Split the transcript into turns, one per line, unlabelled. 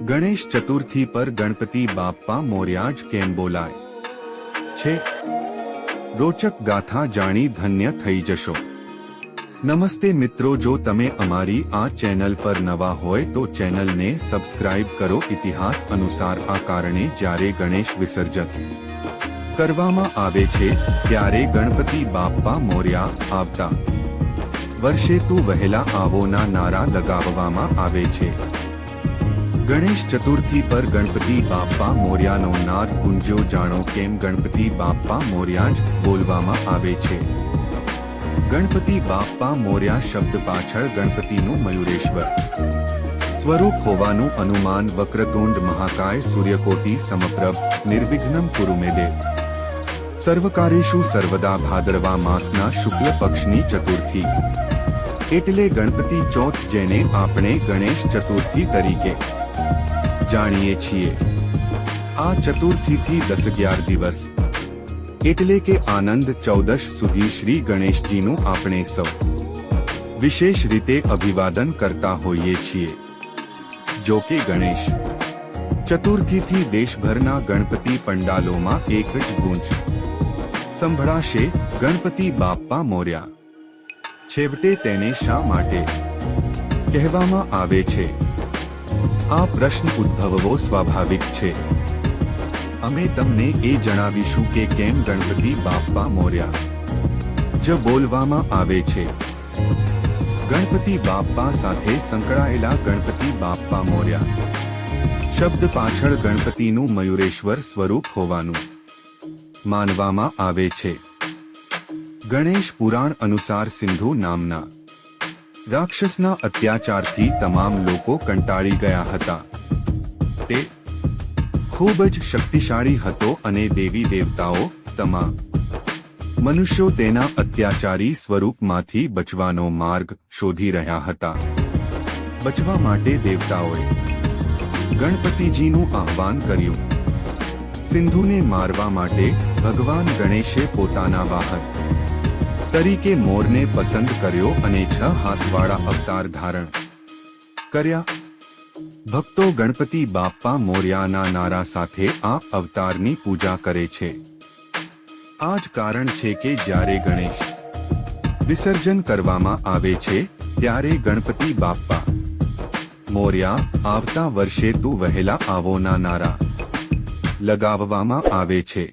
ગણેશ ચતુર્થી પર ગણપતિ બાપ્પા મોર્યા જ કેમ બોલાય છે? રોચક ગાથા જાણી ધન્ય થઈ જશો। નમસ્તે મિત્રો, જો તમે અમારી આ ચેનલ પર નવા હોય તો ચેનલને સબસ્ક્રાઇબ કરો। ઇતિહાસ અનુસાર આ કારણે જ્યારે ગણેશ વિસર્જન કરવામાં આવે છે ત્યારે ગણપતિ બાપ્પા મોર્યા આવતા વર્ષે તું વહેલા આવોના નારા લગાવવામાં આવે છે। ગણેશ ચતુર્થી પર ગણપતિ બાપ્પા મોર્યાનો નાદ ગુંજ્યો, જાણો કેમ ગણપતિ બાપ્પા મોર્યા જ બોલવામાં આવે છે। ગણપતિ બાપ્પા મોર્યા શબ્દ પાછળ ગણપતિનું મયુરેશ્વર સ્વરૂપ હોવાનું અનુમાન। વક્રતુંડ મહાકાય સૂર્યકોટી સમપ્રભ નિર્વિઘ્નમ કુરુ મે દેવ સર્વકાર્યેષુ સર્વદા। ભાદરવા માસના શુક્લ પક્ષની ચતુર્થી એટલે ગણપતિ ચોથ, જેને આપણે ગણેશ ચતુર્થી તરીકે જાણીએ છીએ। આ ચતુર્થીથી 10-11 દિવસ એટલે કે આનંદ ચૌદશ સુધી શ્રી ગણેશજીનું આપણે સૌ વિશેષ રીતે અભિવાદન કરતા હોઈએ છીએ। જો કે ગણેશ ચતુર્થીથી દેશભરના ગણપતિ પંડાલોમાં એક જ ગૂંજ સંભળાશે, ગણપતિ બાપ્પા મોર્યા। છેવટે તેને શા માટે કહેવામાં આવે છે? આ પ્રશ્ન ઉદ્ભવવો સ્વાભાવિક છે। અમે તમને એ જણાવીશું કે કેમ ગણપતિ બાપ્પા મોર્યા જ બોલવામાં આવે છે। ગણપતિ બાપ્પા સાથે સંકળાયેલા ગણપતિ બાપ્પા મોર્યા શબ્દ પાછળ ગણપતિનું મયુરેશ્વર સ્વરૂપ હોવાનું માનવામાં આવે છે। ગણેશ પુરાણ અનુસાર સિંધુ નામના રાક્ષસના અત્યાચારથી તમામ લોકો કંટાળી ગયા હતા। તે ખૂબ જ શક્તિશાળી હતો અને દેવી દેવતાઓ તમામ મનુષ્યો તેના અત્યાચારી સ્વરૂપમાંથી બચવાનો માર્ગ શોધી રહ્યા હતા। બચવા માટે દેવતાઓએ ગણપતિજીનું આહ્વાન કર્યું। સિંધુને મારવા માટે ભગવાન ગણેશે પોતાના વાહન તરીકે મોરને પસંદ કર્યો અને 6 હાથવાળા અવતાર ધારણ કર્યા। ભક્તો ગણપતિ બાપ્પા મોર્યાના નારા સાથે આ અવતારની પૂજા કરે છે। આ જ કારણ છે કે જ્યારે ગણેશ વિસર્જન કરવામાં આવે છે ત્યારે ગણપતિ બાપ્પા મોર્યા આવતા વર્ષે તું વહેલા આવોના નારા લગાવવામાં આવે છે।